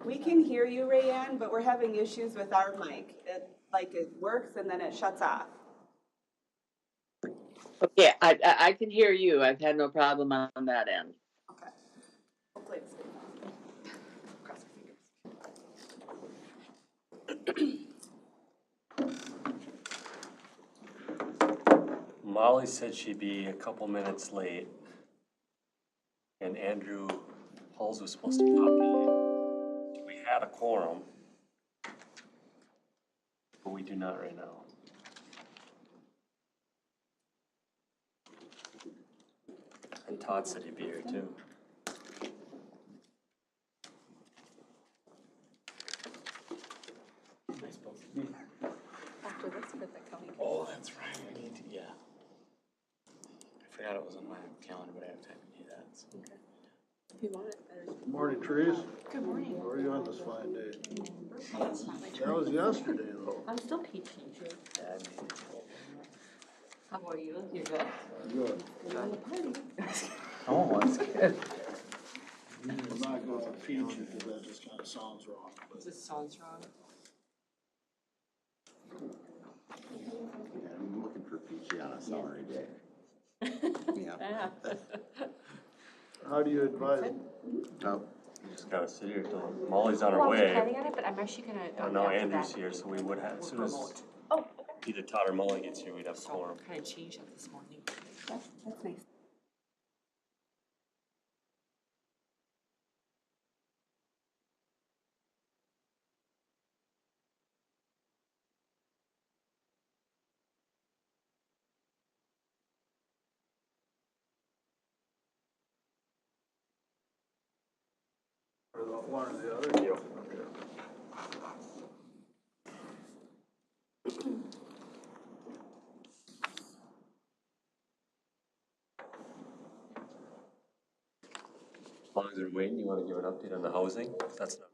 We can hear you, Rayanne, but we're having issues with our mic. It works and then it shuts off. Okay, I can hear you. I've had no problem on that end. Okay. Hopefully it's good. Cross your fingers. Molly said she'd be a couple minutes late. And Andrew Hulls was supposed to pop in. We had a quorum, but we do not right now. And Todd said he'd be here too. Am I supposed to be? After this, for the county. Oh, that's right. I need to, yeah. I forgot it was on my calendar, but I have time to do that. So. Okay. If you want it, Good morning, Therese. Good morning. How are you on this fine day? That's not my That turn. was yesterday, though. I'm still peachy. Yeah, I need to. How are you? You're good? Good. You're on the party. Oh, that's good. I'm not going for peachy because that just kind of sounds wrong. It just sounds wrong. Yeah, I'm looking for peachy on a summery day. Yeah. How do you advise? Oh, We just gotta sit here till Molly's on her Well, I was way. planning on it, but I'm actually gonna. And now Andrew's here, so we would have, as soon as either Todd or Molly gets here, we'd have a quorum. Kind of changed it this morning. That's nice. Or the one or the other? Yep. As long as they're waiting, you wanna give an update on the housing? That's not.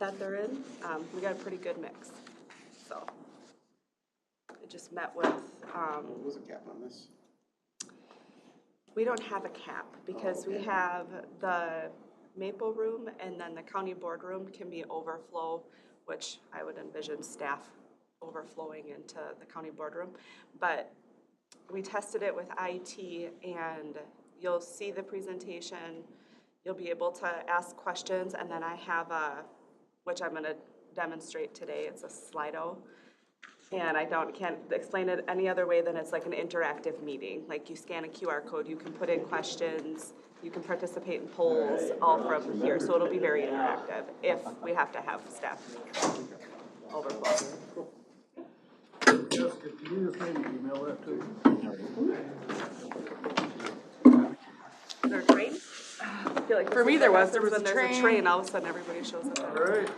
That they're in, we got a pretty good mix. So I just met with, what was the cap on this? we don't have a cap because we have the Maple Room and then the county boardroom can be overflow, which I would envision staff overflowing into the county boardroom. But we tested it with IT and you'll see the presentation. You'll be able to ask questions and then I have which I'm gonna demonstrate today, it's a Slido. And I can't explain it any other way than it's like an interactive meeting. Like you scan a QR code, you can put in questions, you can participate in polls, all from here. So it'll be very interactive if we have to have staff overflow. Jessica, can you just maybe email that to me? Is there a train? I feel like For me, there was a when there's a train, all of a sudden everybody shows up. All right.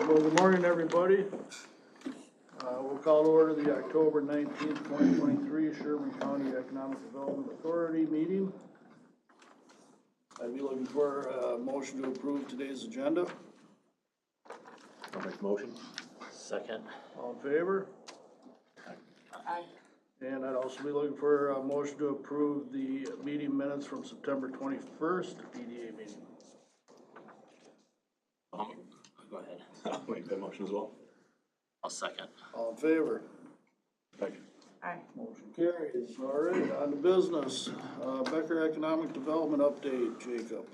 Well, good morning, everybody. We'll call to order the October 19th, 2023 Sherburne County Economic Development Authority meeting. I'd be looking for a motion to approve today's agenda. I'll make a motion. Second. All in favor? Aye. And I'd also be looking for a motion to approve the meeting minutes from September 21st, PDA meeting. Go ahead. I'll make that motion as well. I'll second. All in favor? Aye. Motion carries. All right, on to business. Becker Economic Development Update, Jacob.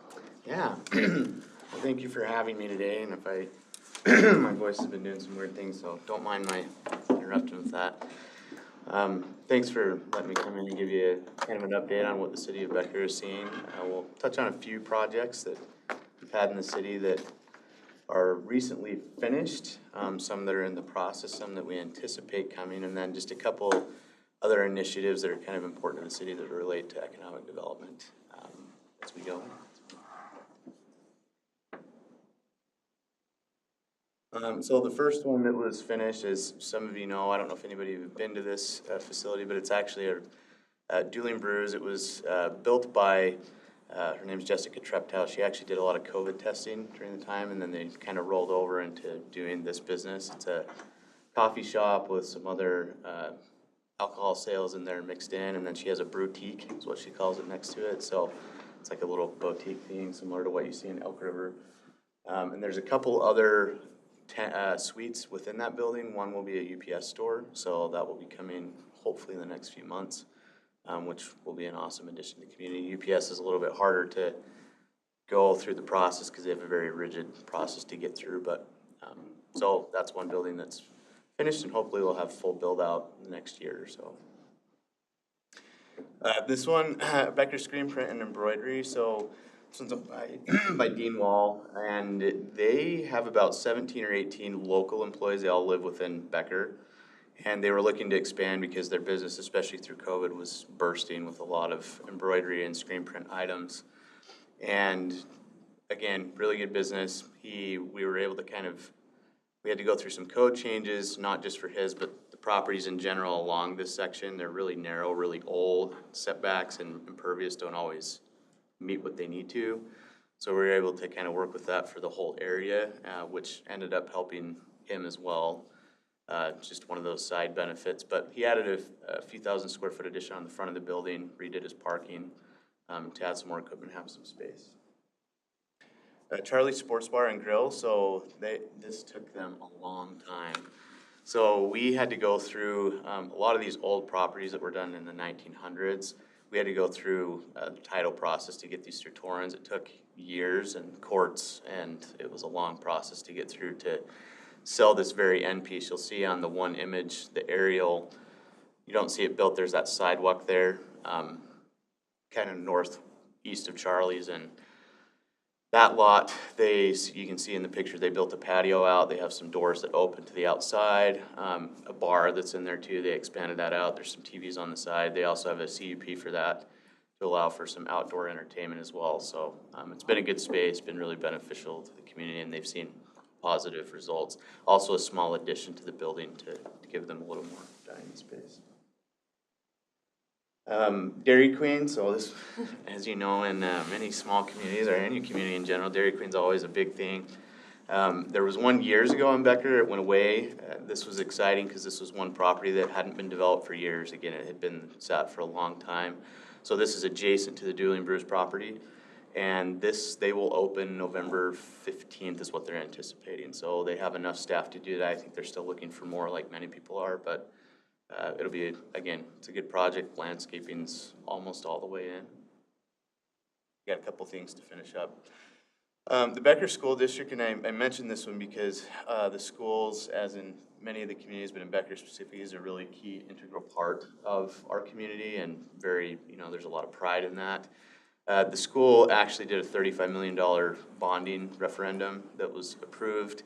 Yeah. Well, thank you for having me today, and if my voice has been doing some weird things, so don't mind my interrupting with that. Thanks for letting me come in and give you kind of an update on what the city of Becker is seeing. We'll touch on a few projects that we've had in the city that are recently finished, some that are in the process, some that we anticipate coming, and then just a couple other initiatives that are kind of important in the city that relate to economic development as we go. So the first one that was finished, as some of you know, I don't know if anybody have been to this facility, but it's actually a dueling brews. It was built by, her name's Jessica Treptow. She actually did a lot of COVID testing during the time, and then they kind of rolled over into doing this business. It's a coffee shop with some other alcohol sales in there mixed in, and then she has a boutique, is what she calls it, next to it. So it's like a little boutique thing, similar to what you see in Elk River. And there's a couple other suites within that building. One will be a UPS store, so that will be coming hopefully in the next few months, which will be an awesome addition to the community. UPS is a little bit harder to go through the process because they have a very rigid process to get through, but so that's one building that's finished, and hopefully we'll have full build out in the next year or so. This one, Becker Screen Print and Embroidery. So this one's by Dean Wall, and they have about 17 or 18 local employees. They all live within Becker, and they were looking to expand because their business, especially through COVID, was bursting with a lot of embroidery and screen print items. And again, really good business. We were able to we had to go through some code changes, not just for his, but the properties in general along this section. They're really narrow, really old. Setbacks and impervious don't always meet what they need to. So we were able to kind of work with that for the whole area, which ended up helping him as well. Just one of those side benefits. But he added a few thousand square foot addition on the front of the building, redid his parking to add some more equipment, have some space. Charlie's Sports Bar and Grill, so this took them a long time. So we had to go through a lot of these old properties that were done in the 1900s. We had to go through the title process to get these through Torrens. It took years and courts, and it was a long process to get through to sell this very end piece. You'll see on the one image, the aerial, you don't see it built, there's that sidewalk there, kind of northeast of Charlie's, and that lot, you can see in the picture, they built a patio out. They have some doors that open to the outside, a bar that's in there too. They expanded that out. There's some TVs on the side. They also have a CUP for that to allow for some outdoor entertainment as well. So it's been a good space, been really beneficial to the community, and they've seen positive results. Also a small addition to the building to give them a little more dining space. Dairy Queen, so this, as you know, in many small communities, or any community in general, Dairy Queen's always a big thing. There was one years ago in Becker, it went away. This was exciting because this was one property that hadn't been developed for years. Again, it had been sat for a long time. So this is adjacent to the Dueling Brews property. And they will open November 15th is what they're anticipating. So they have enough staff to do that. I think they're still looking for more, like many people are, but it'll be, again, it's a good project. Landscaping's almost all the way in. Got a couple things to finish up. The Becker School District, and I mentioned this one because the schools, as in many of the communities, but in Becker specifically, is a really key integral part of our community, and very, there's a lot of pride in that. The school actually did a $35 million bonding referendum that was approved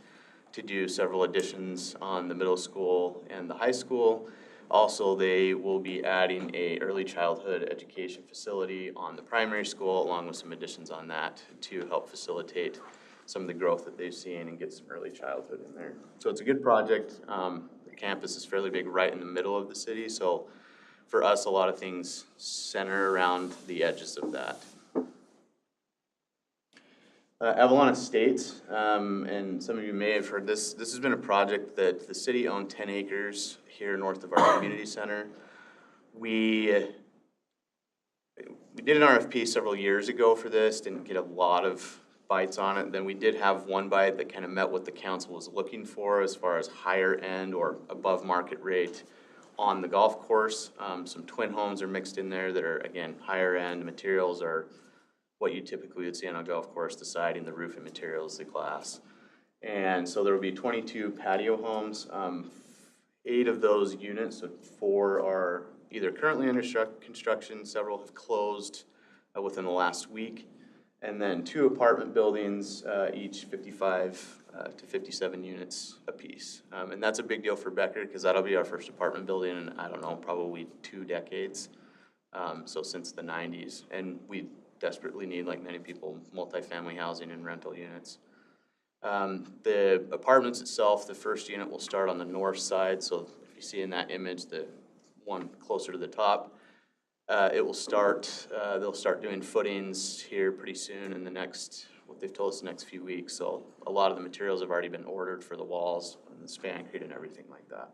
to do several additions on the middle school and the high school. Also, they will be adding a early childhood education facility on the primary school, along with some additions on that to help facilitate some of the growth that they've seen and get some early childhood in there. So it's a good project. The campus is fairly big right in the middle of the city, so for us, a lot of things center around the edges of that. Avalon Estates, and some of you may have heard this. This has been a project that the city owned 10 acres here north of our community center. We did an RFP several years ago for this, didn't get a lot of bites on it. Then we did have one bite that kind of met what the council was looking for as far as higher end or above market rate on the golf course. Some twin homes are mixed in there that are, again, higher end. Materials are what you typically would see on a golf course, the siding, the roofing materials, the glass. And so there will be 22 patio homes. 8 of those units, so 4 are either currently under construction, several have closed within the last week, and then 2 apartment buildings, each 55 to 57 units apiece. And that's a big deal for Becker because that'll be our first apartment building in, I don't know, probably 2 decades. So since the 90s. And we desperately need, like many people, multifamily housing and rental units. The apartments itself, the first unit will start on the north side, so if you see in that image, the one closer to the top, it will start, they'll start doing footings here pretty soon in the next, what they've told us, the next few weeks. So a lot of the materials have already been ordered for the walls and the spancrete and everything like that.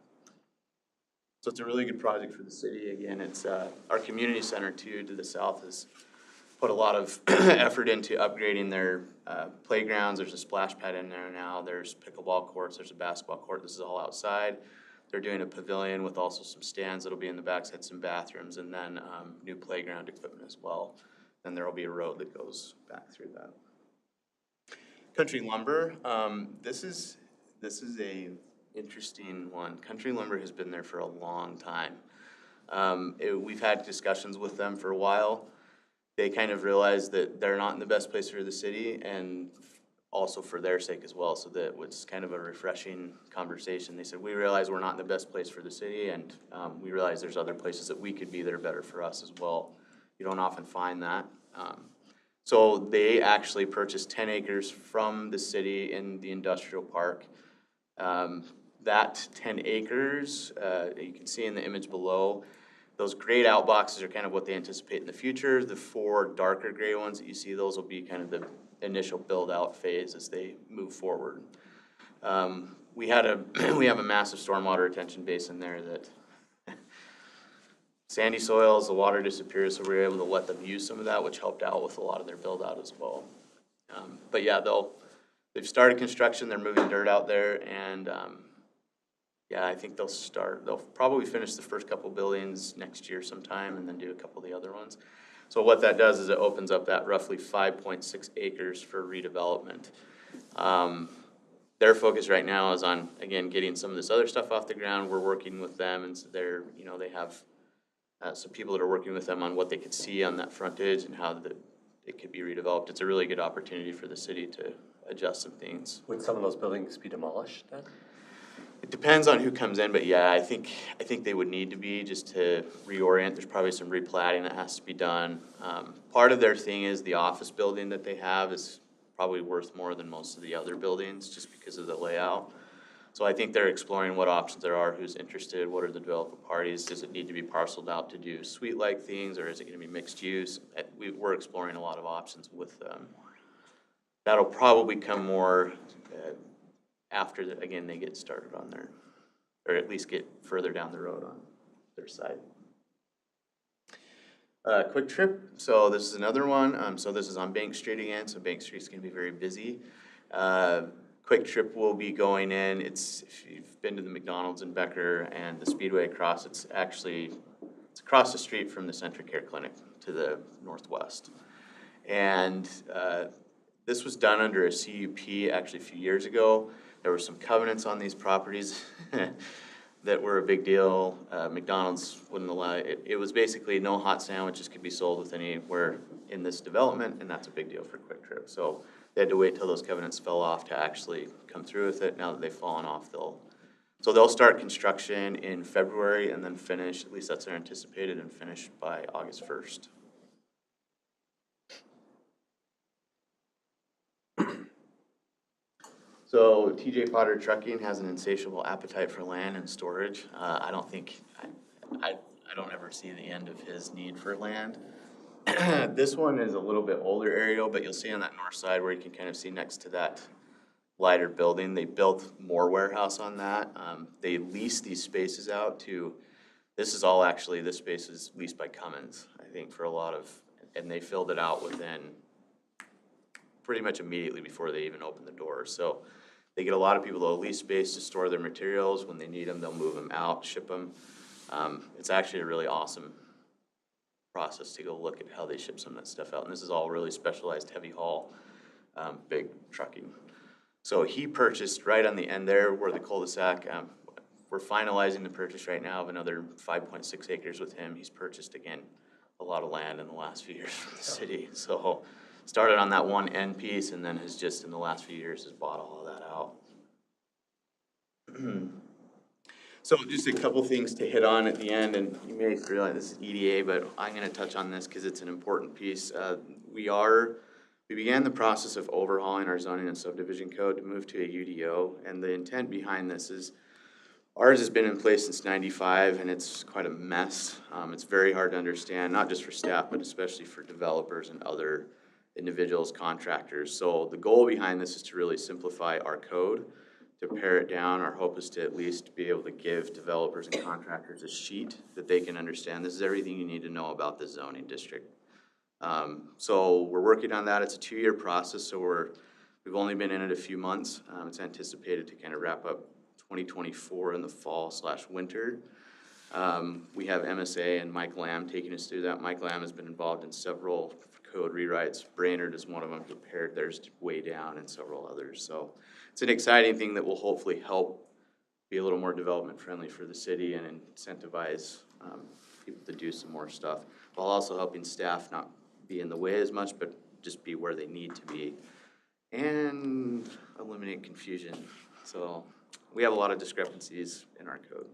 So it's a really good project for the city. Again, it's, our community center too, to the south, has put a lot of effort into upgrading their playgrounds. There's a splash pad in there now. There's pickleball courts. There's a basketball court. This is all outside. They're doing a pavilion with also some stands that'll be in the backside, some bathrooms, and then new playground equipment as well. Then there will be a road that goes back through that. Country Lumber, this is a interesting one. Country Lumber has been there for a long time. We've had discussions with them for a while. They kind of realized that they're not in the best place for the city, and also for their sake as well. So that was kind of a refreshing conversation. They said, we realize we're not in the best place for the city, and we realize there's other places that we could be that are better for us as well. You don't often find that. So they actually purchased 10 acres from the city in the industrial park. That 10 acres, you can see in the image below, those grayed out boxes are kind of what they anticipate in the future. The 4 darker gray ones that you see, those will be kind of the initial build out phase as they move forward. We have a massive stormwater retention basin there that sandy soils, the water disappears, so we were able to let them use some of that, which helped out with a lot of their build out as well. But yeah, they've started construction, they're moving dirt out there, and yeah, I think they'll probably finish the first couple buildings next year sometime and then do a couple of the other ones. So what that does is it opens up that roughly 5.6 acres for redevelopment. Their focus right now is on, again, getting some of this other stuff off the ground. We're working with them, and so they have some people that are working with them on what they could see on that frontage and how it could be redeveloped. It's a really good opportunity for the city to adjust some things. Would some of those buildings be demolished then? It depends on who comes in, but yeah, I think they would need to be just to reorient. There's probably some replatting that has to be done. Part of their thing is the office building that they have is probably worth more than most of the other buildings just because of the layout. So I think they're exploring what options there are, who's interested, what are the developer parties, does it need to be parceled out to do suite-like things, or is it gonna be mixed use? We're exploring a lot of options with them. That'll probably come more after, again, they get started on their, or at least get further down the road on their side. Quick Trip, so this is another one. So this is on Bank Street again, so Bank Street's gonna be very busy. Quick Trip will be going in, if you've been to the McDonald's in Becker and the Speedway across, it's across the street from the Centric Care Clinic to the northwest. And this was done under a CUP actually a few years ago. There were some covenants on these properties that were a big deal. McDonald's wouldn't allow it. It was basically no hot sandwiches could be sold with anywhere in this development, and that's a big deal for Quick Trip. So they had to wait till those covenants fell off to actually come through with it. Now that they've fallen off, they'll start construction in February and then finish, at least that's their anticipated, and finish by August 1st. So TJ Potter Trucking has an insatiable appetite for land and storage. I don't ever see the end of his need for land. This one is a little bit older aerial, but you'll see on that north side where you can kind of see next to that lighter building, they built more warehouse on that. They leased these spaces out to, this space is leased by Cummins, I think, for a lot of, and they filled it out within pretty much immediately before they even opened the doors. So they get a lot of people to lease space to store their materials. When they need them, they'll move them out, ship them. It's actually a really awesome process to go look at how they ship some of that stuff out. And this is all really specialized heavy haul, big trucking. So he purchased right on the end there where the cul-de-sac, we're finalizing the purchase right now of another 5.6 acres with him. He's purchased, again, a lot of land in the last few years from the city. So started on that one end piece and then has just in the last few years has bought all of that out. So just a couple things to hit on at the end, and you may realize this is EDA, but I'm going to touch on this because it's an important piece. We are We began the process of overhauling our zoning and subdivision code to move to a UDO, and the intent behind this is ours has been in place since '95, and it's quite a mess. It's very hard to understand, not just for staff, but especially for developers and other individuals, contractors. So the goal behind this is to really simplify our code, to pare it down. Our hope is to at least be able to give developers and contractors a sheet that they can understand. This is everything you need to know about the zoning district. So we're working on that. It's a 2-year process, so we've only been in it a few months. It's anticipated to kind of wrap up 2024 in the fall/winter. We have MSA and Mike Lamb taking us through that. Mike Lamb has been involved in several code rewrites. Brainerd is one of them, prepared theirs way down, and several others. So it's an exciting thing that will hopefully help be a little more development friendly for the city and incentivize people to do some more stuff, while also helping staff not be in the way as much, but just be where they need to be and eliminate confusion. So we have a lot of discrepancies in our code.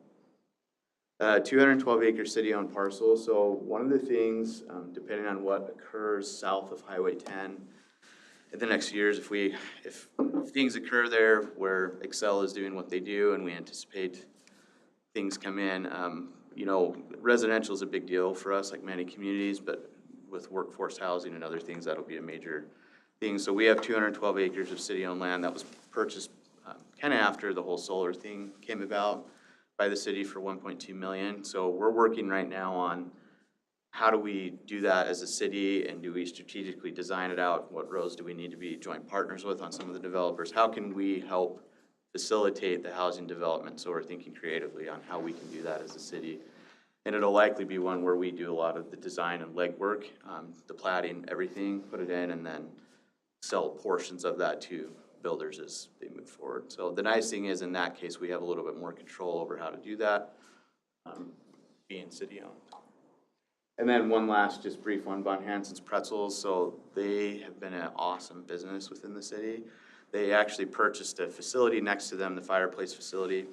212 acre city-owned parcel. So one of the things, depending on what occurs south of Highway 10 in the next years, if things occur there where Excel is doing what they do and we anticipate things come in, you know, residential is a big deal for us, like many communities, but with workforce housing and other things, that'll be a major thing. So we have 212 acres of city-owned land that was purchased kind of after the whole solar thing came about by the city for $1.2 million. So we're working right now on how do we do that as a city, and do we strategically design it out? What roads do we need to be joint partners with on some of the developers? How can we help facilitate the housing development? So we're thinking creatively on how we can do that as a city. And it'll likely be one where we do a lot of the design and legwork, the platting, everything, put it in, and then sell portions of that to builders as they move forward. So the nice thing is, in that case, we have a little bit more control over how to do that, being city-owned. And then one last, just brief one, Von Hansen's Pretzels. So they have been an awesome business within the city. They actually purchased a facility next to them, the fireplace facility.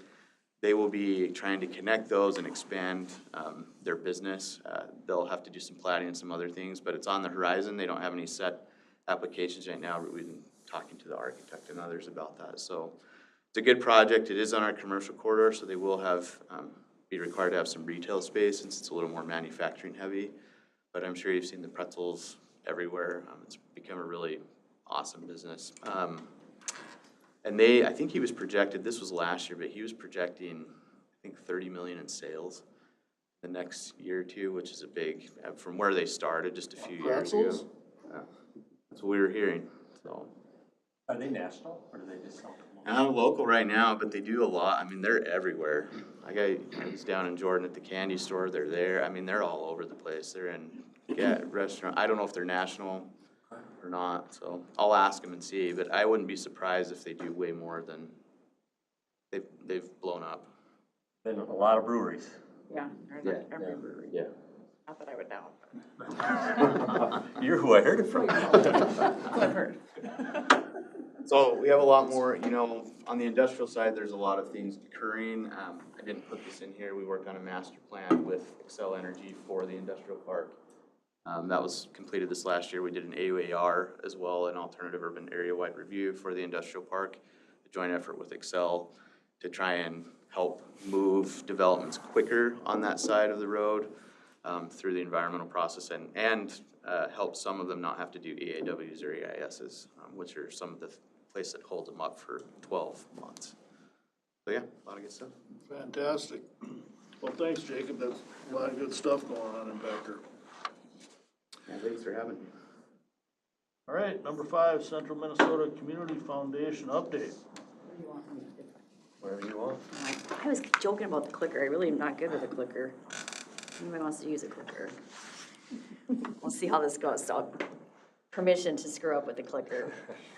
They will be trying to connect those and expand their business. They'll have to do some plating and some other things, but it's on the horizon. They don't have any set applications right now, but we've been talking to the architect and others about that. So it's a good project. It is on our commercial corridor, so they will have be required to have some retail space since it's a little more manufacturing heavy. But I'm sure you've seen the pretzels everywhere. It's become a really awesome business. And I think he was projected, this was last year, but he was projecting, I think, 30 million in sales the next year or two, which is a big, from where they started just a few years ago. That's what we were hearing, so. Are they national, or do they just sell? Local right now, but they do a lot. I mean, they're everywhere. I was down in Jordan at the candy store. They're there. I mean, they're all over the place. They're in restaurant. I don't know if they're national or not, so I'll ask them and see. But I wouldn't be surprised if they do way more than they've blown up. Then a lot of breweries. Yeah, every brewery. Yeah. Not that I would doubt. You're who I heard it from. That's what I've heard. So we have a lot more, you know, on the industrial side, there's a lot of things occurring. I didn't put this in here. We worked on a master plan with Excel Energy for the industrial park. That was completed this last year. We did an AUAR as well, an alternative urban area-wide review for the industrial park, a joint effort with Excel to try and help move developments quicker on that side of the road through the environmental process and help some of them not have to do EAWs or EISs, which are some of the places that hold them up for 12 months. So yeah, a lot of good stuff. Fantastic. Well, thanks, Jacob. That's a lot of good stuff going on in Becker. Yeah, thanks for having me. All right, number 5, Central Minnesota Community Foundation update. Wherever you want. I was joking about the clicker. I really am not good with a clicker. Anybody wants to use a clicker? We'll see how this goes. So, permission to screw up with the clicker.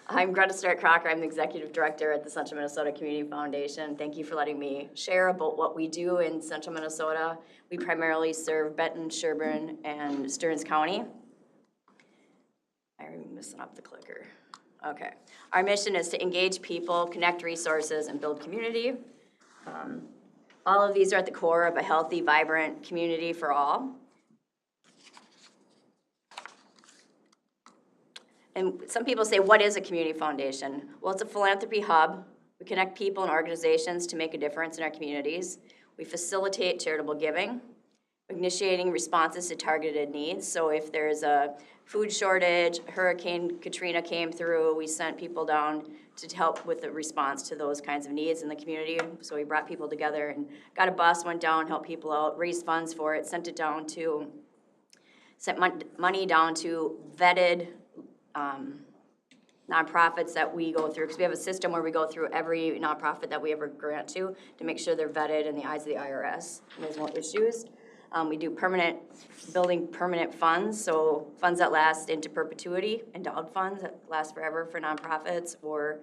I'm Greta Stark-Crocker. I'm the Executive Director at the Central Minnesota Community Foundation. Thank you for letting me share about what we do in Central Minnesota. We primarily serve Benton, Sherburne, and Stearns County. I'm messing up the clicker. Okay. Our mission is to engage people, connect resources, and build community. All of these are at the core of a healthy, vibrant community for all. And some people say, what is a community foundation? Well, it's a philanthropy hub. We connect people and organizations to make a difference in our communities. We facilitate charitable giving, initiating responses to targeted needs. So if there's a food shortage, Hurricane Katrina came through, we sent people down to help with the response to those kinds of needs in the community. So we brought people together and got a bus, went down, helped people out, raised funds for it, sent money down to vetted nonprofits that we go through, because we have a system where we go through every nonprofit that we ever grant to make sure they're vetted in the eyes of the IRS, and there's no issues. We do building permanent funds, so funds that last into perpetuity, endowed funds that last forever for nonprofits, or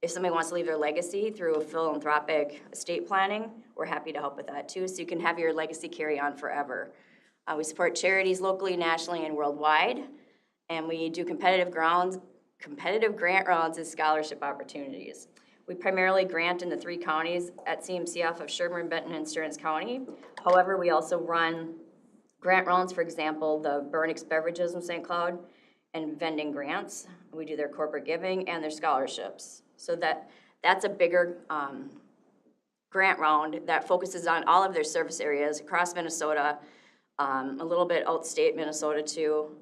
if somebody wants to leave their legacy through a philanthropic estate planning, we're happy to help with that too, so you can have your legacy carry on forever. We support charities locally, nationally, and worldwide, and we do competitive grant rounds and scholarship opportunities. We primarily grant in the 3 counties at CMCF of Sherburne, Benton, and Stearns County. However, we also run grant rounds, for example, the Burnix Beverages in St. Cloud and vending grants. We do their corporate giving and their scholarships. So that's a bigger grant round that focuses on all of their service areas across Minnesota, a little bit outstate Minnesota too.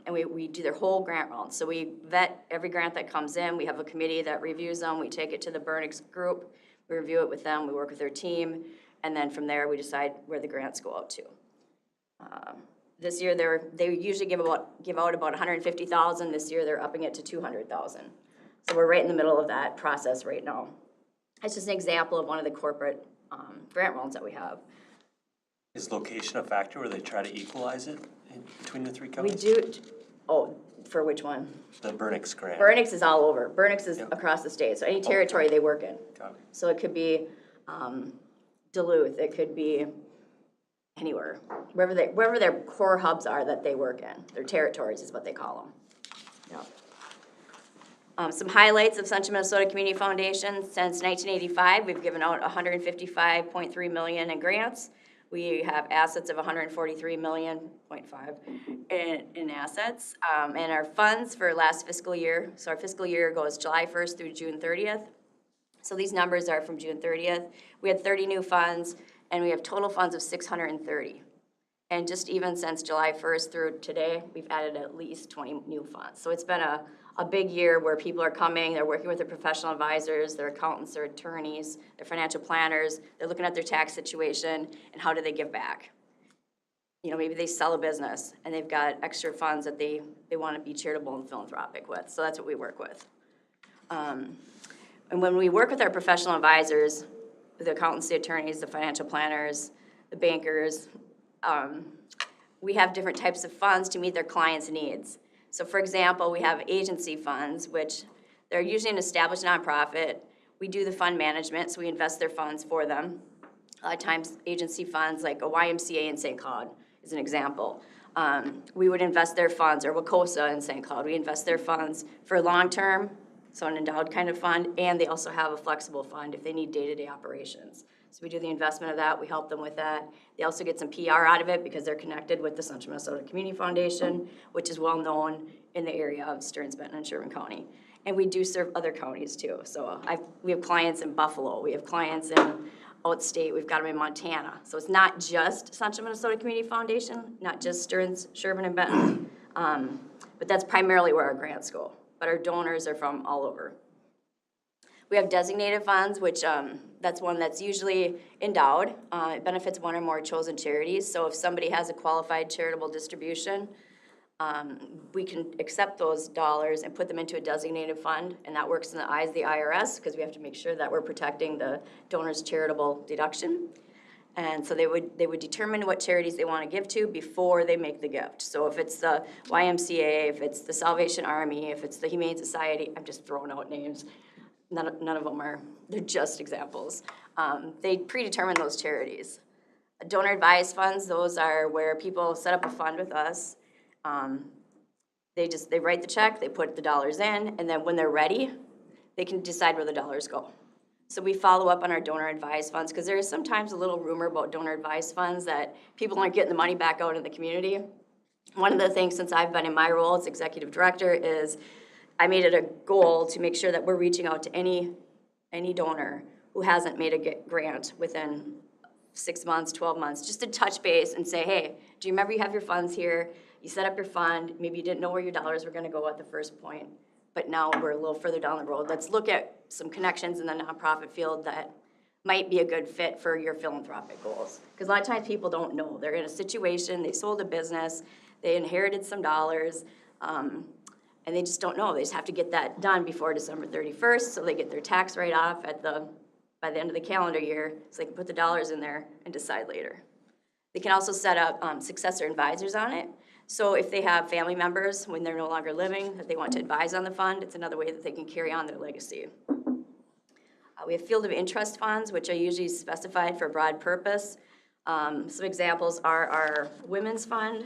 And we do their whole grant round. So we vet every grant that comes in. We have a committee that reviews them. We take it to the Burnix group. We review it with them. We work with their team. And then from there, we decide where the grants go out to. This year, they usually give out about $150,000. This year, they're upping it to $200,000. So we're right in the middle of that process right now. That's just an example of one of the corporate grant rounds that we have. Is location a factor where they try to equalize it between the 3 We counties? do, for which one? The Burnix grant. Burnix is all over. Burnix is Yep. across the state, so any territory they work in. Got it. So it could be Duluth, it could be anywhere, wherever their core hubs are that they work in. Their territories is what they call them. Yep. Some highlights of Central Minnesota Community Foundation. Since 1985, we've given out $155.3 million in grants. We have assets of $143.5 million in assets. And our funds for last fiscal year, so our fiscal year goes July 1st through June 30th. So these numbers are from June 30th. We had 30 new funds, and we have total funds of 630. And just even since July 1st through today, we've added at least 20 new funds. So it's been a big year where people are coming, they're working with their professional advisors, their accountants, their attorneys, their financial planners, they're looking at their tax situation and how do they give back. You know, maybe they sell a business and they've got extra funds that they want to be charitable and philanthropic with. So that's what we work with. And when we work with our professional advisors, the accountants, the attorneys, the financial planners, the bankers, we have different types of funds to meet their clients' needs. So for example, we have agency funds, which they're usually an established nonprofit. We do the fund management, so we invest their funds for them. A lot of times, agency funds like a YMCA in St. Cloud is an example. We would invest their funds, or Wacosa in St. Cloud, we invest their funds for long-term, so an endowed kind of fund, and they also have a flexible fund if they need day-to-day operations. So we do the investment of that, we help them with that. They also get some PR out of it because they're connected with the Central Minnesota Community Foundation, which is well known in the area of Stearns, Benton, and Sherburne County. And we do serve other counties too. So we have clients in Buffalo, we have clients in outstate, we've got them in Montana. So it's not just Central Minnesota Community Foundation, not just Stearns, Sherburne, and Benton, but that's primarily where our grants go. But our donors are from all over. We have designated funds, which that's one that's usually endowed. It benefits one or more chosen charities. So if somebody has a qualified charitable distribution, we can accept those dollars and put them into a designated fund, and that works in the eyes of the IRS because we have to make sure that we're protecting the donor's charitable deduction. And so they would determine what charities they want to give to before they make the gift. So if it's the YMCA, if it's the Salvation Army, if it's the Humane Society, I'm just throwing out names. None of them are, they're just examples. They predetermine those charities. Donor advised funds, those are where people set up a fund with us. They write the check, they put the dollars in, and then when they're ready, they can decide where the dollars go. So we follow up on our donor advised funds because there is sometimes a little rumor about donor advised funds that people aren't getting the money back out in the community. One of the things since I've been in my role as executive director is I made it a goal to make sure that we're reaching out to any donor who hasn't made a grant within 6 months, 12 months, just to touch base and say, hey, do you remember you have your funds here? You set up your fund, maybe you didn't know where your dollars were gonna go at the first point, but now we're a little further down the road. Let's look at some connections in the nonprofit field that might be a good fit for your philanthropic goals. Because a lot of times people don't know. They're in a situation, they sold a business, they inherited some dollars, and they just don't know. They just have to get that done before December 31st, so they get their tax write-off by the end of the calendar year, so they can put the dollars in there and decide later. They can also set up successor advisors on it. So if they have family members, when they're no longer living, that they want to advise on the fund, it's another way that they can carry on their legacy. We have field of interest funds, which are usually specified for a broad purpose. Some examples are our women's fund,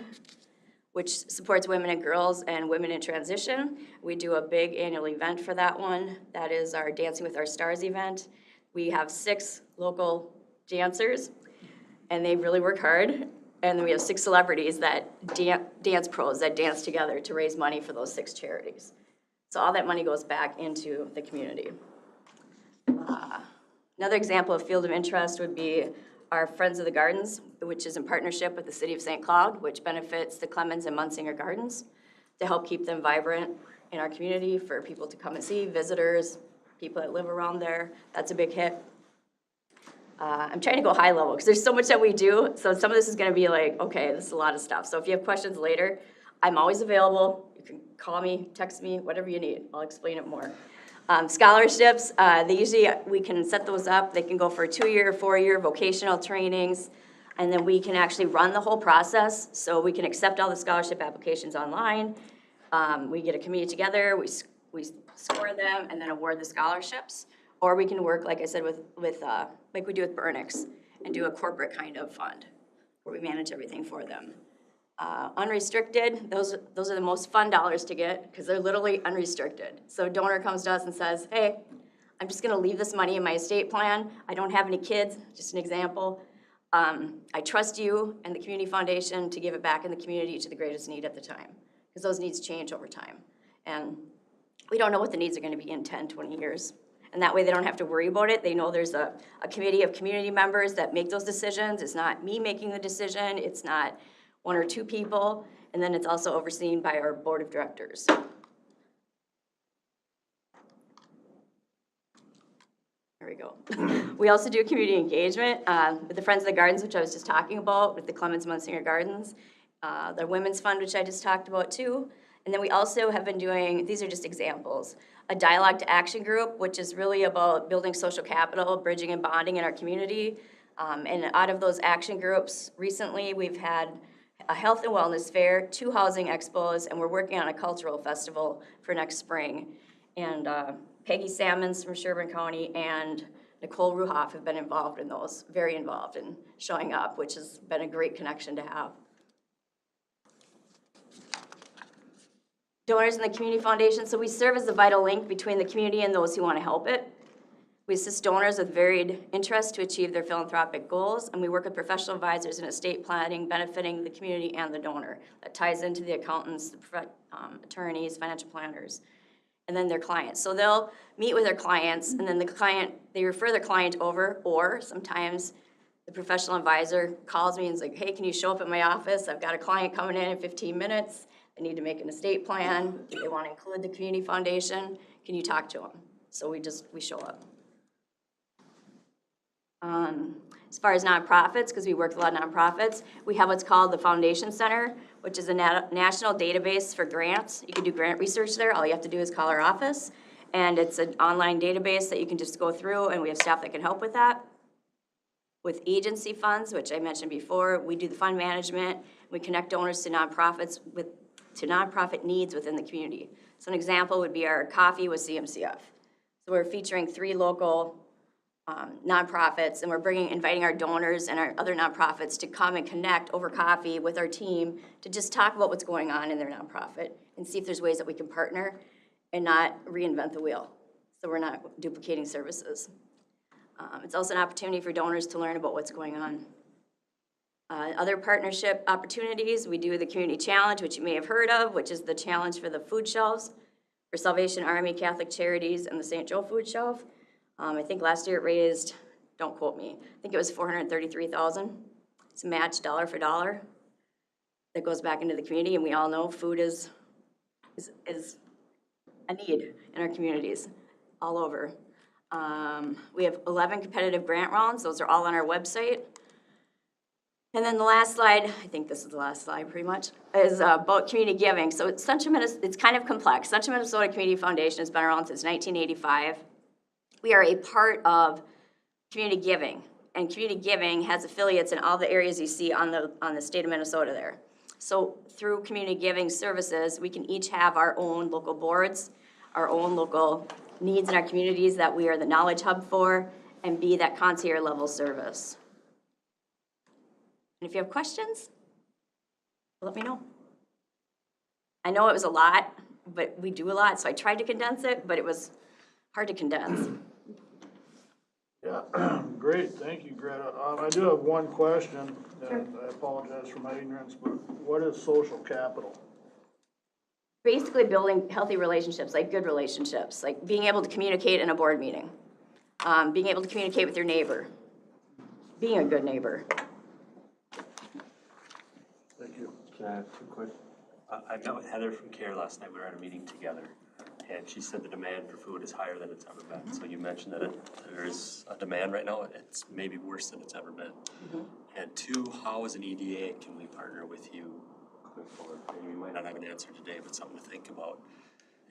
which supports women and girls and women in transition. We do a big annual event for that one. That is our Dancing with Our Stars event. We have 6 local dancers, and they really work hard. And then we have 6 celebrities that dance pros that dance together to raise money for those 6 charities. So all that money goes back into the community. Another example of field of interest would be our Friends of the Gardens, which is in partnership with the City of St. Cloud, which benefits the Clemens and Munsinger Gardens to help keep them vibrant in our community for people to come and see, visitors, people that live around there. That's a big hit. I'm trying to go high level because there's so much that we do. So some of this is going to be like, okay, this is a lot of stuff. So if you have questions later, I'm always available. You can call me, text me, whatever you need. I'll explain it more. Scholarships, we can set those up. They can go for 2-year, 4-year vocational trainings, and then we can actually run the whole process. So we can accept all the scholarship applications online. We get a committee together, we score them, and then award the scholarships. Or we can work, like I said, with like we do with Burnix, and do a corporate kind of fund where we manage everything for them. Unrestricted, those are the most fun dollars to get because they're literally unrestricted. So a donor comes to us and says, hey, I'm just gonna leave this money in my estate plan. I don't have any kids, just an example. I trust you and the community foundation to give it back in the community to the greatest need at the time, because those needs change over time. And we don't know what the needs are gonna be in 10, 20 years. And that way they don't have to worry about it. They know there's a committee of community members that make those decisions. It's not me making the decision. It's not 1 or 2 people. And then it's also overseen by our board of directors. There we go. We also do community engagement with the Friends of the Gardens, which I was just talking about, with the Clemens Munsinger Gardens, the Women's Fund, which I just talked about too. And then we also have been doing, these are just examples, a dialogue to action group, which is really about building social capital, bridging and bonding in our community. And out of those action groups, recently we've had a health and wellness fair, 2 housing expos, and we're working on a cultural festival for next spring. And Peggy Salmons from Sherburne County and Nicole Ruhoff have been involved in those, very involved in showing up, which has been a great connection to have. Donors in the Community Foundation, so we serve as the vital link between the community and those who want to help it. We assist donors with varied interests to achieve their philanthropic goals, and we work with professional advisors in estate planning, benefiting the community and the donor. That ties into the accountants, the attorneys, financial planners, and then their clients. So they'll meet with their clients, and then they refer their client over, or sometimes the professional advisor calls me and is like, hey, can you show up at my office? I've got a client coming in 15 minutes. They need to make an estate plan. They want to include the community foundation. Can you talk to them? So we show up. As far as nonprofits, because we work with a lot of nonprofits, we have what's called the Foundation Center, which is a national database for grants. You can do grant research there. All you have to do is call our office. And it's an online database that you can just go through, and we have staff that can help with that. With agency funds, which I mentioned before, we do the fund management. We connect donors to nonprofits to nonprofit needs within the community. So an example would be our coffee with CMCF. So we're featuring 3 local nonprofits, and we're inviting our donors and our other nonprofits to come and connect over coffee with our team to just talk about what's going on in their nonprofit and see if there's ways that we can partner and not reinvent the wheel. So we're not duplicating services. It's also an opportunity for donors to learn about what's going on. Other partnership opportunities, we do the Community Challenge, which you may have heard of, which is the challenge for the food shelves for Salvation Army, Catholic Charities, and the St. Joe Food Shelf. I think last year it raised, don't quote me, I think it was $433,000. It's matched dollar for dollar. That goes back into the community, and we all know food is a need in our communities all over. We have 11 competitive grant rounds. Those are all on our website. And then the last slide, I think this is the last slide pretty much, is about community giving. So it's kind of complex. Central Minnesota Community Foundation has been around since 1985. We are a part of community giving, and community giving has affiliates in all the areas you see on the state of Minnesota there. So through community giving services, we can each have our own local boards, our own local needs in our communities that we are the knowledge hub for, and be that concierge level service. And if you have questions, let me know. I know it was a lot, but we do a lot, so I tried to condense it, but it was hard to condense. Yeah, great, thank you, Greta. I do have one question, and I apologize for my ignorance, but what is social capital? Basically building healthy relationships, like good relationships, like being able to communicate in a board meeting, being able to communicate with your neighbor, being a good neighbor. Thank you. Can I have two quick? I met with Heather from CARE last night. We were at a meeting together, and she said the demand for food is higher than it's ever been. So you mentioned that there is a demand right now. It's maybe worse than it's ever been. And two, how as an EDA can we partner with you going forward? And you might not have an answer today, but something to think about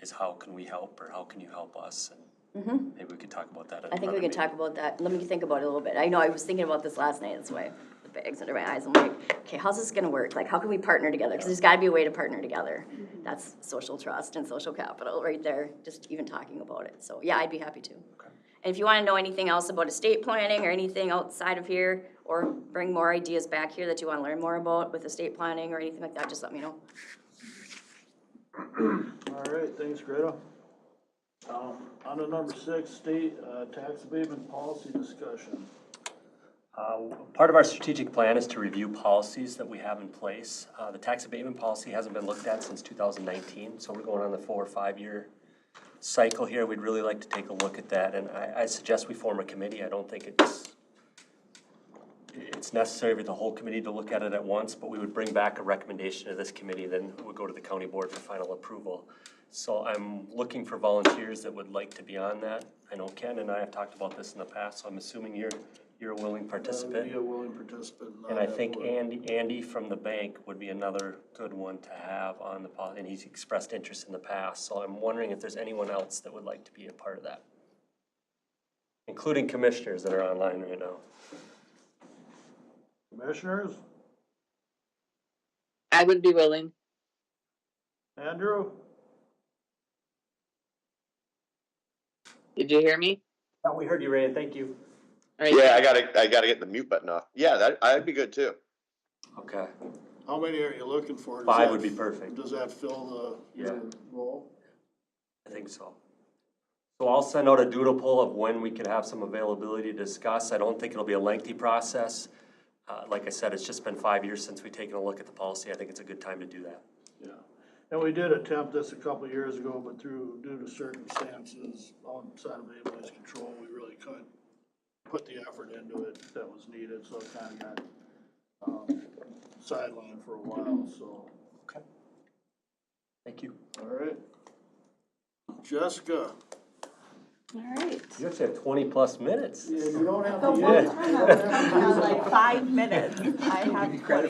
is how can we help, or how can you help us? And maybe we could talk about that. I think we can talk about that. Let me think about it a little bit. I know I was thinking about this last night, that's why the bags under my eyes. I'm like, okay, how's this gonna work? Like, how can we partner together? Because there's gotta be a way to partner together. That's social trust and social capital right there, just even talking about it. So yeah, I'd be happy to. And if you wanna know anything else about estate planning or anything outside of here, or bring more ideas back here that you wanna learn more about with estate planning or anything like that, just let me know. All right, thanks, Greta. On to number 6, state tax abatement policy discussion. Part of our strategic plan is to review policies that we have in place. The tax abatement policy hasn't been looked at since 2019, so we're going on the 4 or 5 year cycle here. We'd really like to take a look at that, and I suggest we form a committee. I don't think it's necessary for the whole committee to look at it at once, but we would bring back a recommendation to this committee, then it would go to the county board for final approval. So I'm looking for volunteers that would like to be on that. I know Ken and I have talked about this in the past, so I'm assuming you're a willing participant. Be a willing participant. And I think Andy from the bank would be another good one to have on the policy, and he's expressed interest in the past, so I'm wondering if there's anyone else that would like to be a part of that, including commissioners that are online right now. Commissioners, I would be willing. Andrew? Did you hear me? Oh, we heard you, Ray, thank you. All right. Yeah, I gotta get the mute button off. Yeah, I'd be good too. Okay, How many are you looking for? Does 5 that- would be perfect. Does that fill the Yeah. role? I think so. So I'll send out a doodle poll of when we could have some availability to discuss. I don't think it'll be a lengthy process. Like I said, it's just been 5 years since we've taken a look at the policy. I think it's a good time to do that. Yeah. And we did attempt this a couple of years ago, but due to circumstances outside of anybody's control, we really couldn't put the effort into it that was needed, so it kind of got sidelined for a while, so. Okay. Thank you. All right. Jessica? All right. You actually have 20+ minutes. Yeah, you don't have The to. one time I was counting on like 5 minutes. I have 20.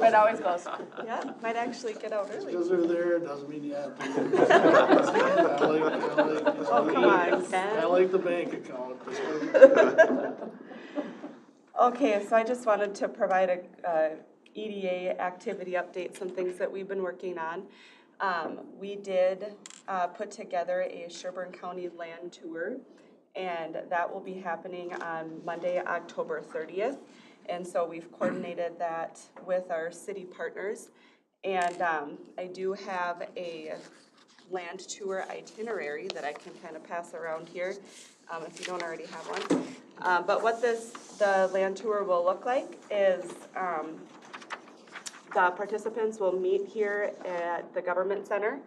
It always goes, yeah, might actually get out early. Because they're there, doesn't mean you have to. Oh, come on, I Ken. like the bank account. Okay, so I just wanted to provide a EDA activity update, some things that we've been working on. We did put together a Sherburne County land tour, and that will be happening on Monday, October 30th. And so we've coordinated that with our city partners. And I do have a land tour itinerary that I can kind of pass around here, if you don't already have one. But what this the land tour will look like is, the participants will meet here at the government center.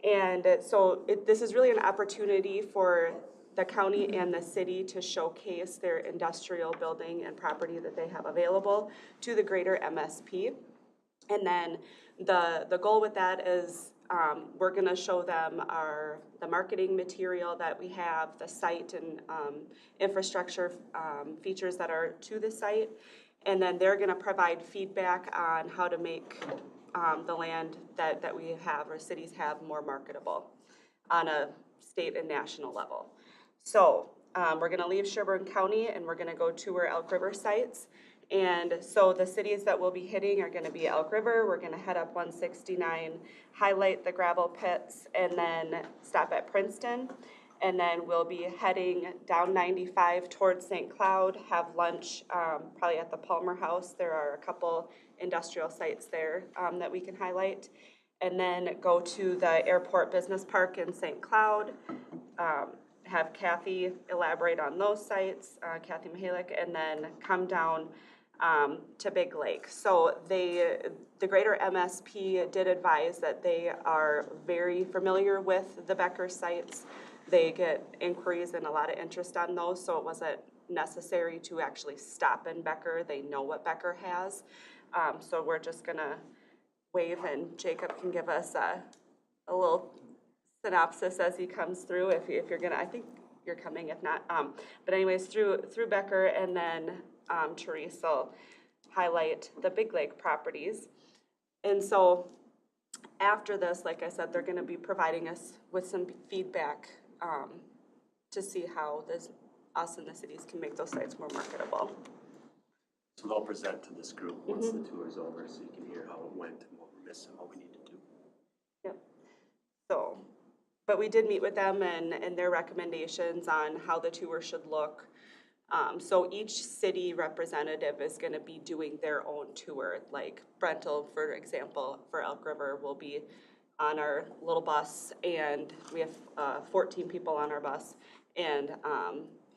And this is really an opportunity for the county and the city to showcase their industrial building and property that they have available to the greater MSP. And then the goal with that is we're gonna show them the marketing material that we have, the site and infrastructure features that are to the site. And then they're gonna provide feedback on how to make the land that we have, or cities have, more marketable on a state and national level. So we're gonna leave Sherburne County and we're gonna go tour Elk River sites. And so the cities that we'll be hitting are gonna be Elk River, we're gonna head up 169, highlight the gravel pits, and then stop at Princeton. And then we'll be heading down 95 towards St. Cloud, have lunch probably at the Palmer House. There are a couple industrial sites there that we can highlight. And then go to the Airport Business Park in St. Cloud, have Kathy elaborate on those sites, Kathy Mihalik, and then come down to Big Lake. So the greater MSP did advise that they are very familiar with the Becker sites. They get inquiries and a lot of interest on those, so it wasn't necessary to actually stop in Becker. They know what Becker has. So we're just gonna wave and Jacob can give us a little synopsis as he comes through, if you're gonna, I think you're coming, if not. But anyways, through Becker, and then Therese will highlight the Big Lake properties. And so after this, like I said, they're gonna be providing us with some feedback to see how us and the cities can make those sites more marketable. So they'll present to this group once the tour's over, so you can hear how it went and what we're missing, what we need to do. Yep. So, but we did meet with them and their recommendations on how the tour should look. So each city representative is gonna be doing their own tour. Like Brentel, for example, for Elk River, will be on our little bus, and we have 14 people on our bus, and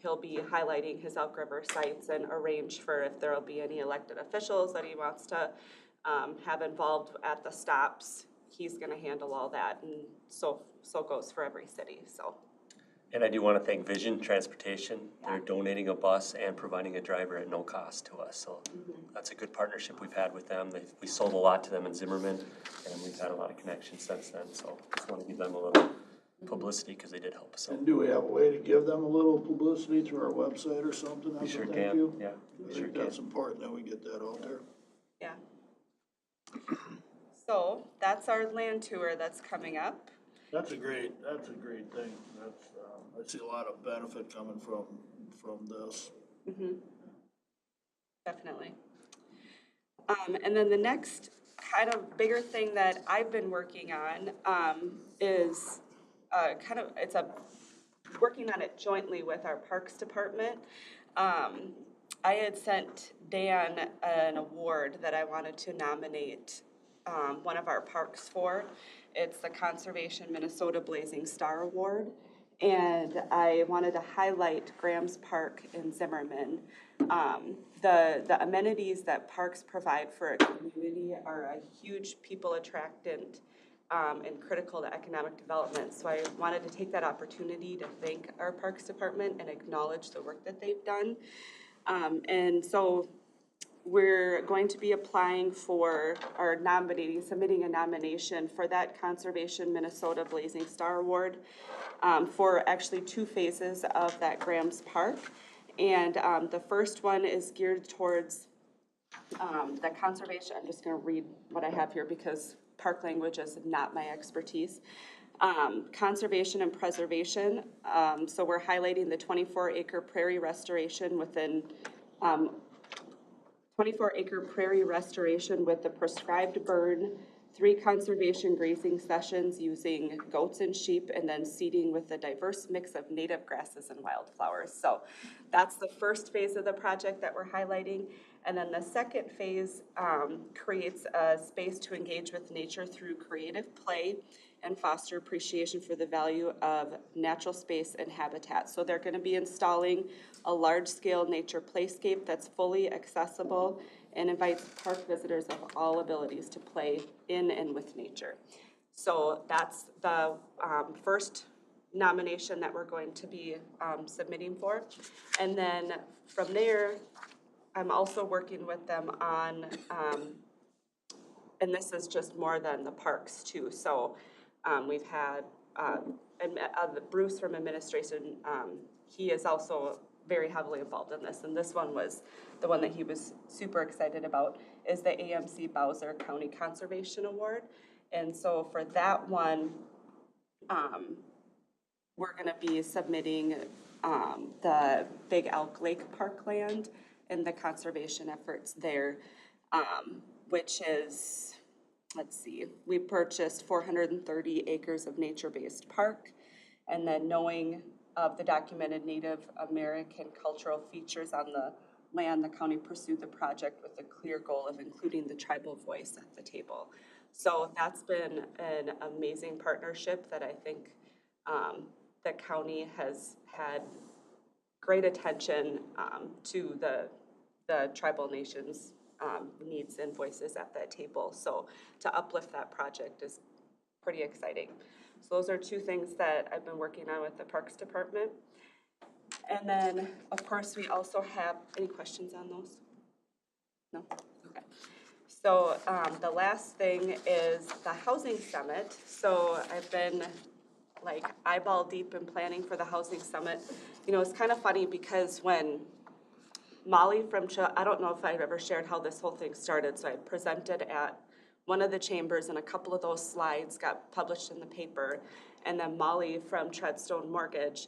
he'll be highlighting his Elk River sites and arrange for if there'll be any elected officials that he wants to have involved at the stops. He's gonna handle all that, and so goes for every city, so. And I do want to thank Vision Transportation. They're donating a bus and providing a driver at no cost to us. So that's a good partnership we've had with them. We sold a lot to them in Zimmerman, and we've had a lot of connections since then. So just want to give them a little publicity because they did help us out. And do we have a way to give them a little publicity through our website or something? We as a sure thank can. you? Yeah, I we sure think can. that's important that we get that out there. Yeah. So that's our land tour that's coming up. That's a great thing. That's, I see a lot of benefit coming from this. Definitely. And then the next kind of bigger thing that I've been working on is working on it jointly with our Parks Department. I had sent Dan an award that I wanted to nominate one of our parks for. It's the Conservation Minnesota Blazing Star Award. And I wanted to highlight Graham's Park in Zimmerman. The amenities that parks provide for a community are a huge people attractant and critical to economic development. So I wanted to take that opportunity to thank our Parks Department and acknowledge the work that they've done. And so we're going to be applying for, or submitting a nomination for that Conservation Minnesota Blazing Star Award for actually 2 phases of that Graham's Park. And the first one is geared towards the conservation. I'm just gonna read what I have here because park language is not my expertise. Conservation and preservation. So we're highlighting the 24-acre prairie restoration within 24-acre prairie restoration with the prescribed burn, 3 conservation grazing sessions using goats and sheep, and then seeding with a diverse mix of native grasses and wildflowers. So that's the first phase of the project that we're highlighting. And then the second phase creates a space to engage with nature through creative play and foster appreciation for the value of natural space and habitat. So they're gonna be installing a large-scale nature playscape that's fully accessible and invites park visitors of all abilities to play in and with nature. So that's the first nomination that we're going to be submitting for. And then from there, I'm also working with them on, and this is just more than the parks too. So we've had Bruce from administration, he is also very heavily involved in this. And this one was the one that he was super excited about, is the AMC Bowser County Conservation Award. And so for that one, we're gonna be submitting the Big Elk Lake Parkland and the conservation efforts there, which is, let's see, we purchased 430 acres of nature-based park, and then knowing of the documented Native American cultural features on the land, the county pursued the project with the clear goal of including the tribal voice at the table. So that's been an amazing partnership that I think the county has had great attention to the tribal nations' needs and voices at that table. So to uplift that project is pretty exciting. So those are two things that I've been working on with the Parks Department. And then, of course, we also have, any questions on those? No? Okay. So the last thing is the Housing Summit. So I've been like eyeball deep in planning for the Housing Summit. You know, it's kind of funny because when Molly from, I don't know if I've ever shared how this whole thing started, so I presented at one of the chambers and a couple of those slides got published in the paper, and then Molly from Treadstone Mortgage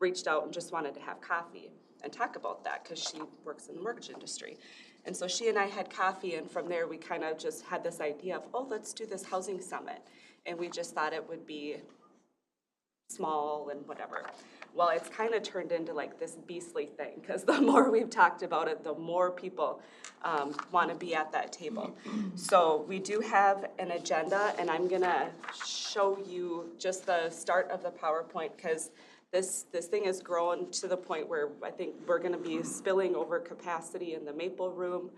reached out and just wanted to have coffee and talk about that because she works in the mortgage industry. And so she and I had coffee, and from there we kind of just had this idea of, oh, let's do this Housing Summit. And we just thought it would be small and whatever. Well, it's kind of turned into like this beastly thing because the more we've talked about it, the more people want to be at that table. So we do have an agenda, and I'm gonna show you just the start of the PowerPoint because this thing has grown to the point where I think we're gonna be spilling over capacity in the Maple Room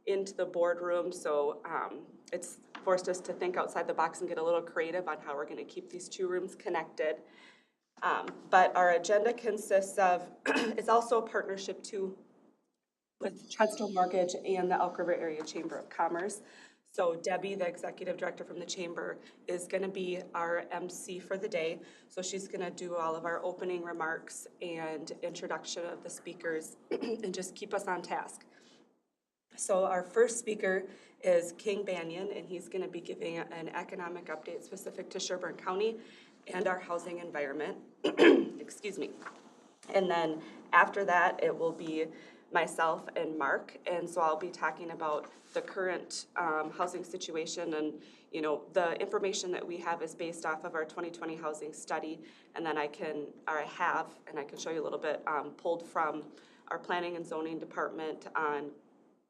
into the boardroom. So it's forced us to think outside the box and get a little creative on how we're gonna keep these two rooms connected. But our agenda consists of, it's also a partnership too with Treadstone Mortgage and the Elk River Area Chamber of Commerce. So Debbie, the executive director from the chamber, is gonna be our MC for the day. So she's gonna do all of our opening remarks and introduction of the speakers and just keep us on task. So our first speaker is King Banyan, and he's gonna be giving an economic update specific to Sherburne County and our housing environment. Excuse me. And then after that, it will be myself and Mark, and so I'll be talking about the current housing situation, and you know, the information that we have is based off of our 2020 housing study, and then I can show you a little bit pulled from our planning and zoning department on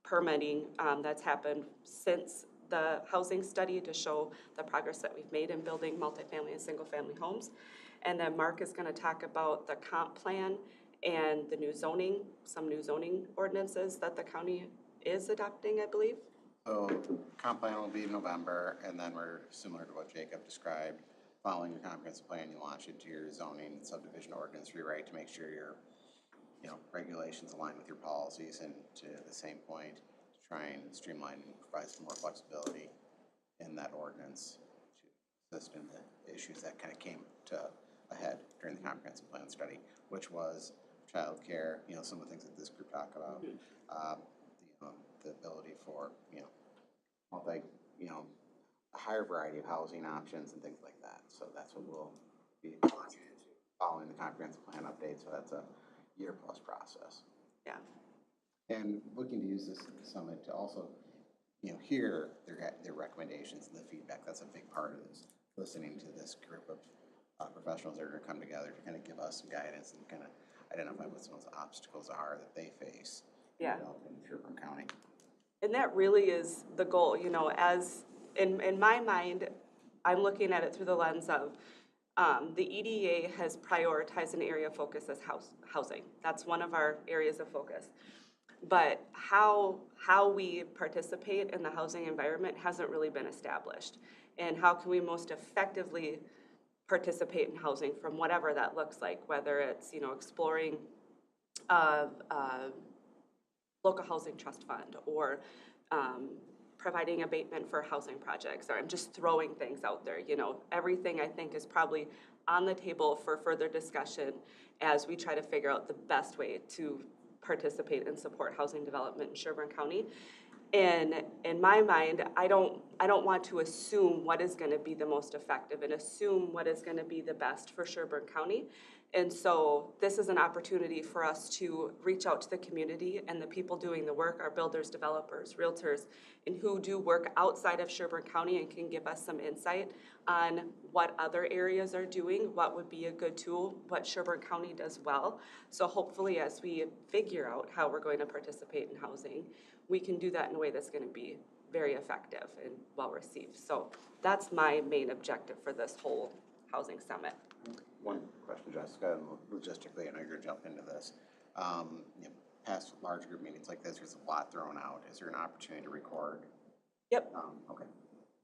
permitting that's happened since the housing study to show the progress that we've made in building multifamily and single-family homes. And then Mark is gonna talk about the comp plan and the new zoning, some new zoning ordinances that the county is adopting, I believe. So comp plan will be in November, and then we're similar to what Jacob described. Following your comprehensive plan, you launch into your zoning and subdivision ordinance rewrite to make sure your regulations align with your policies, and to the same point, to try and streamline and provide some more flexibility in that ordinance to assist in the issues that kind of came to a head during the comprehensive plan study, which was childcare, some of the things that this group talked about, the ability for, a higher variety of housing options and things like that. So that's what we'll be launching into following the comprehensive plan update. So that's a year-plus process. Yeah. And looking to use this summit to also, hear their recommendations and the feedback. That's a big part of this, listening to this group of professionals that are going to come together to kind of give us some guidance and kind of identify what some of the obstacles are that they face. Yeah. In Sherburne County. And that really is the goal, as in my mind, I'm looking at it through the lens of, the EDA has prioritized an area of focus as housing. That's one of our areas of focus. But how we participate in the housing environment hasn't really been established. And how can we most effectively participate in housing from whatever that looks like, whether it's, exploring local housing trust fund, or providing abatement for housing projects, or I'm just throwing things out there. Everything I think is probably on the table for further discussion as we try to figure out the best way to participate and support housing development in Sherburne County. And in my mind, I don't want to assume what is going to be the most effective and assume what is going to be the best for Sherburne County. And so this is an opportunity for us to reach out to the community and the people doing the work, our builders, developers, realtors, and who do work outside of Sherburne County and can give us some insight on what other areas are doing, what would be a good tool, what Sherburne County does well. So hopefully as we figure out how we're going to participate in housing, we can do that in a way that's going to be very effective and well received. So that's my main objective for this whole housing summit. One question, Jessica, and logistically, I know you're gonna jump into this. Past large group meetings like this, there's a lot thrown out. Is there an opportunity to record? Yep. Okay.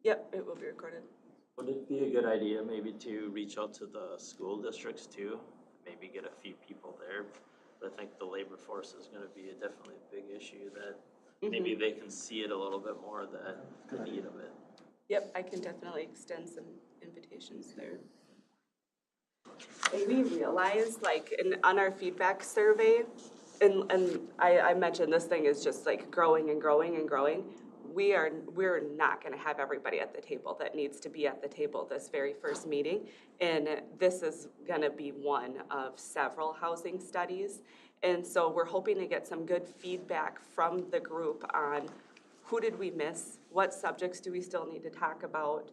Yep, it will be recorded. Would it be a good idea maybe to reach out to the school districts too? Maybe get a few people there? But I think the labor force is gonna be definitely a big issue that maybe they can see it a little bit more, the need of it. Yep, I can definitely extend some invitations there. And we realize, on our feedback survey, and I mentioned this thing is just growing and growing and growing. We're not gonna have everybody at the table that needs to be at the table this very first meeting. And this is gonna be one of several housing studies. And so we're hoping to get some good feedback from the group on who did we miss, what subjects do we still need to talk about,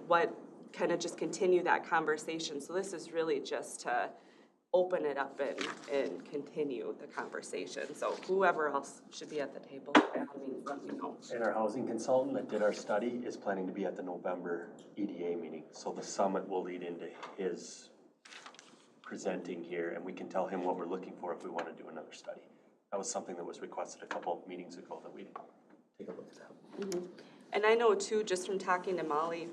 what kind of just continue that conversation. So this is really just to open it up and continue the conversation. So whoever else should be at the table, by all means, let me know. And our housing consultant that did our study is planning to be at the November EDA meeting. So the summit will lead into his presenting here, and we can tell him what we're looking for if we want to do another study. That was something that was requested a couple of meetings ago that we take a look at that. Mm-hmm. And I know too, just from talking to Molly,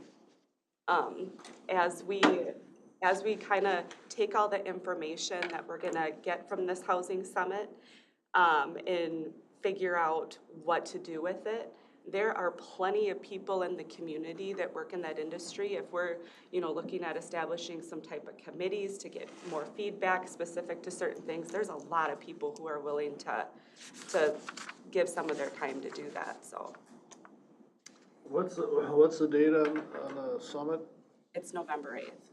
as we kind of take all the information that we're gonna get from this housing summit, and figure out what to do with it, there are plenty of people in the community that work in that industry. If we're, looking at establishing some type of committees to get more feedback specific to certain things, there's a lot of people who are willing to give some of their time to do that, so. What's the date on the summit? It's November 8th.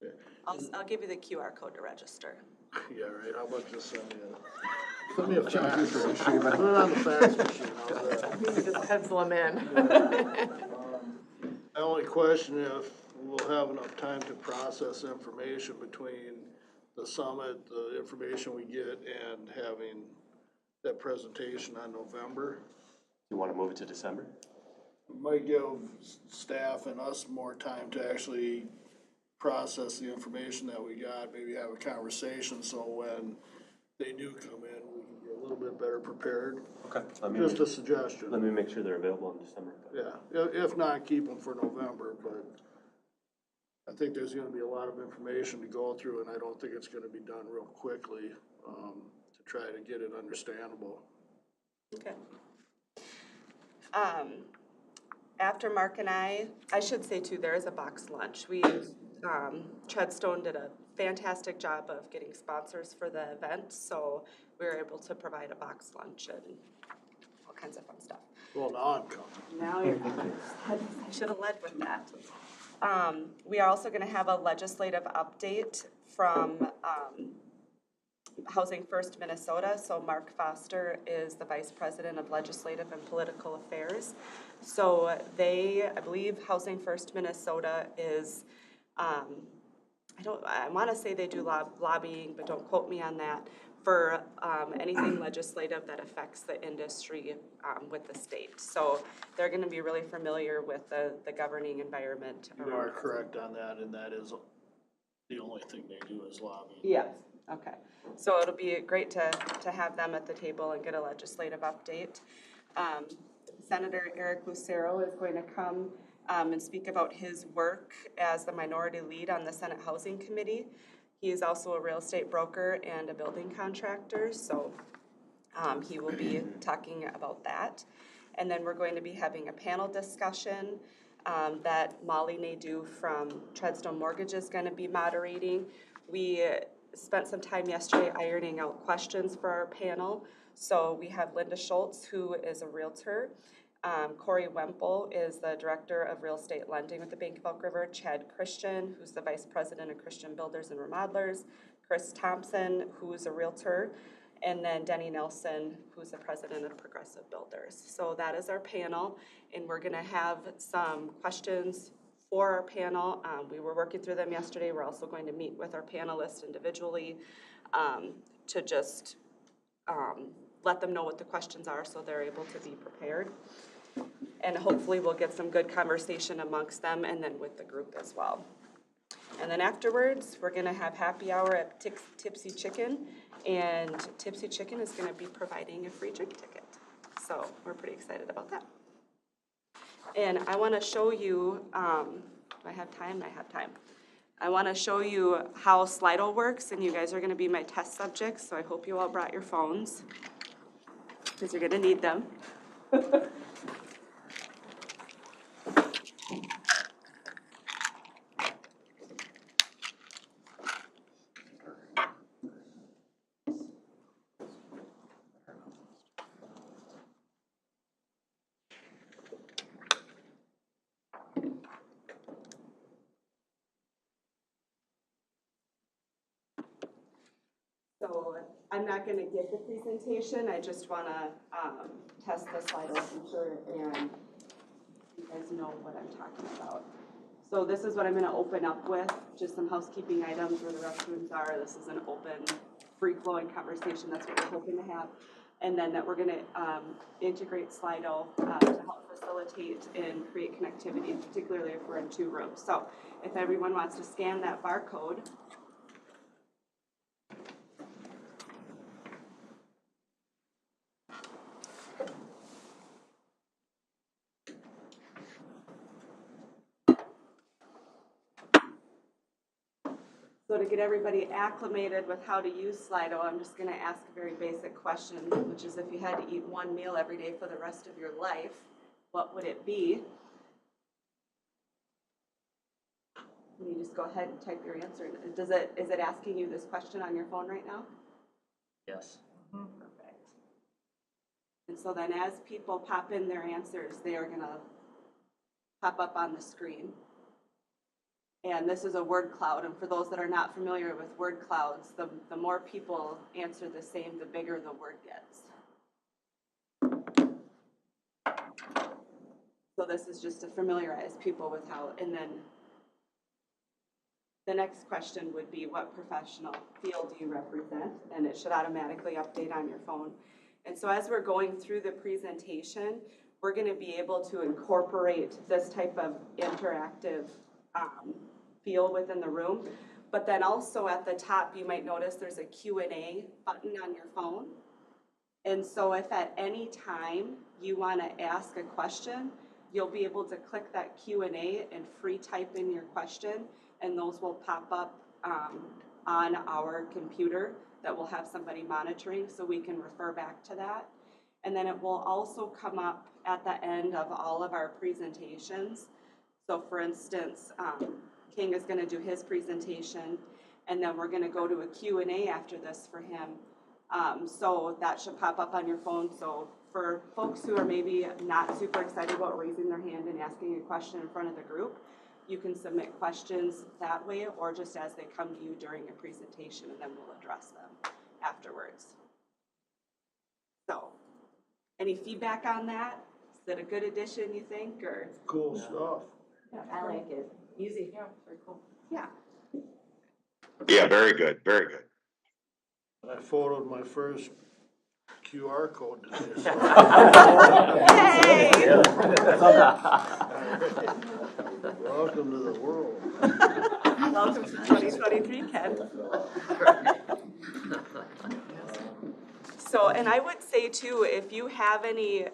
Okay. I'll give you the QR code to register. Yeah, right, how about just send me a fax? Put it on the fax machine, how's that? Just pencil them in. I only question if we'll have enough time to process information between the summit, the information we get, and having that presentation on November. You want to move it to December? Might give staff and us more time to actually process the information that we got, maybe have a conversation, so when they do come in, we can be a little bit better prepared. Okay. Just a suggestion. Let me make sure they're available in December. Yeah, if not, keep them for November, but I think there's gonna be a lot of information to go through, and I don't think it's gonna be done real quickly, to try to get it understandable. Okay. After Mark and I should say too, there is a box lunch. Treadstone did a fantastic job of getting sponsors for the event, so we were able to provide a box lunch and all kinds of fun stuff. Well, now I'm coming. Now you're coming. I should have led with that. We are also gonna have a legislative update from, Housing First Minnesota. So Mark Foster is the Vice President of Legislative and Political Affairs. So I believe Housing First Minnesota is, I want to say they do lobbying, but don't quote me on that, for anything legislative that affects the industry with the state. So they're gonna be really familiar with the governing environment. You are correct on that, and that is the only thing they do is lobby. Yes, okay. So it'll be great to have them at the table and get a legislative update. Senator Eric Lucero is going to come and speak about his work as the minority lead on the Senate Housing Committee. He is also a real estate broker and a building contractor, so he will be talking about that. And then we're going to be having a panel discussion that Molly Nadeau from Treadstone Mortgage is going to be moderating. We spent some time yesterday ironing out questions for our panel. So we have Linda Schultz, who is a realtor. Corey Wemple is the Director of Real Estate Lending with the Bank of Elk River. Chad Christian, who's the Vice President of Christian Builders and Remodelers. Chris Thompson, who's a realtor. And then Denny Nelson, who's the President of Progressive Builders. So that is our panel, and we're gonna have some questions for our panel. We were working through them yesterday. We're also going to meet with our panelists individually to just let them know what the questions are so they're able to be prepared. And hopefully we'll get some good conversation amongst them and then with the group as well. And then afterwards, we're gonna have happy hour at Tipsy Chicken, and Tipsy Chicken is gonna be providing a free drink ticket. So we're pretty excited about that. And I wanna show you, do I have time? I have time. I wanna show you how Slido works, and you guys are gonna be my test subjects, so I hope you all brought your phones, because you're gonna need them. So I'm not gonna give the presentation, I just wanna test the Slido feature and you guys know what I'm talking about. So this is what I'm gonna open up with, just some housekeeping items where the restrooms are. This is an open, free-flowing conversation, that's what we're hoping to have. And then that we're gonna integrate Slido to help facilitate and create connectivity, particularly if we're in two rooms. So if everyone wants to scan that barcode, so to get everybody acclimated with how to use Slido, I'm just gonna ask a very basic question, which is if you had to eat one meal every day for the rest of your life, what would it be? And you just go ahead and type your answer. Is it asking you this question on your phone right now? Yes. Perfect. And so then as people pop in their answers, they are gonna pop up on the screen. And this is a word cloud, and for those that are not familiar with word clouds, the more people answer the same, the bigger the word gets. So this is just to familiarize people with how, and then the next question would be, what professional field do you represent? And it should automatically update on your phone. And so as we're going through the presentation, we're gonna be able to incorporate this type of interactive feel within the room. But then also at the top, you might notice there's a Q&A button on your phone. And so if at any time you wanna ask a question, you'll be able to click that Q&A and free type in your question, and those will pop up on our computer that will have somebody monitoring, so we can refer back to that. And then it will also come up at the end of all of our presentations. So for instance, King is gonna do his presentation, and then we're gonna go to a Q&A after this for him. So that should pop up on your phone. So for folks who are maybe not super excited about raising their hand and asking a question in front of the group, you can submit questions that way, or just as they come to you during a presentation, and then we'll address them afterwards. So, any feedback on that? Is that a good addition, you think, or? Cool stuff. I like it. Easy. Yeah, very cool. Yeah. Yeah, very good, very good. I photoed my first QR code today, so. Yay! Welcome to the world. Welcome to 2023, Ken. So, and I would say too, if you have any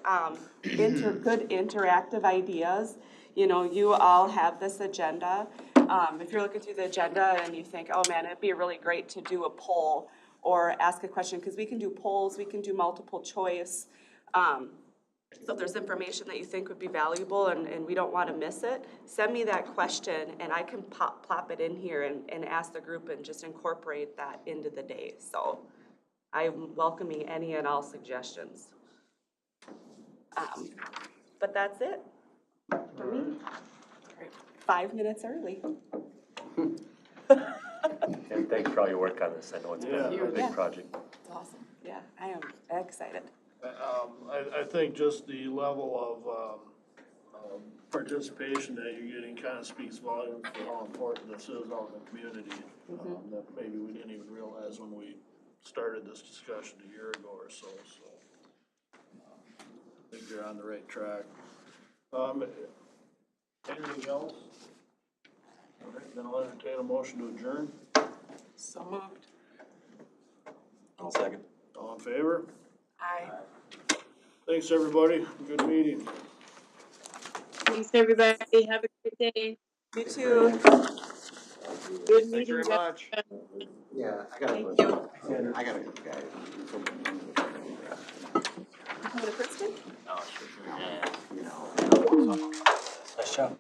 good interactive ideas, you know, you all have this agenda. If you're looking through the agenda and you think, oh man, it'd be really great to do a poll or ask a question, because we can do polls, we can do multiple choice. So if there's information that you think would be valuable and we don't want to miss it, send me that question and I can plop it in here and ask the group and just incorporate that into the day. So I'm welcoming any and all suggestions. But that's it for me. 5 minutes early. And thanks for all your work on this. I know it's been a Yeah. big project. It's awesome. Yeah, I am excited. I think just the level of participation that you're getting kind of speaks volumes for how important this is out in the community. That maybe we didn't even realize when we started this discussion a year ago or so, I think you're on the right track. Anything else? All right, then I'll entertain a motion to adjourn. So moved. I'll second. All in favor? Aye. Thanks, everybody. Good meeting. Thanks, everybody. Have a good day. You too. Good Thanks meeting. very much. Yeah, Thank you. I got a couple guys. Coming to Princeton? No, sure. Yeah. You know. Nice job.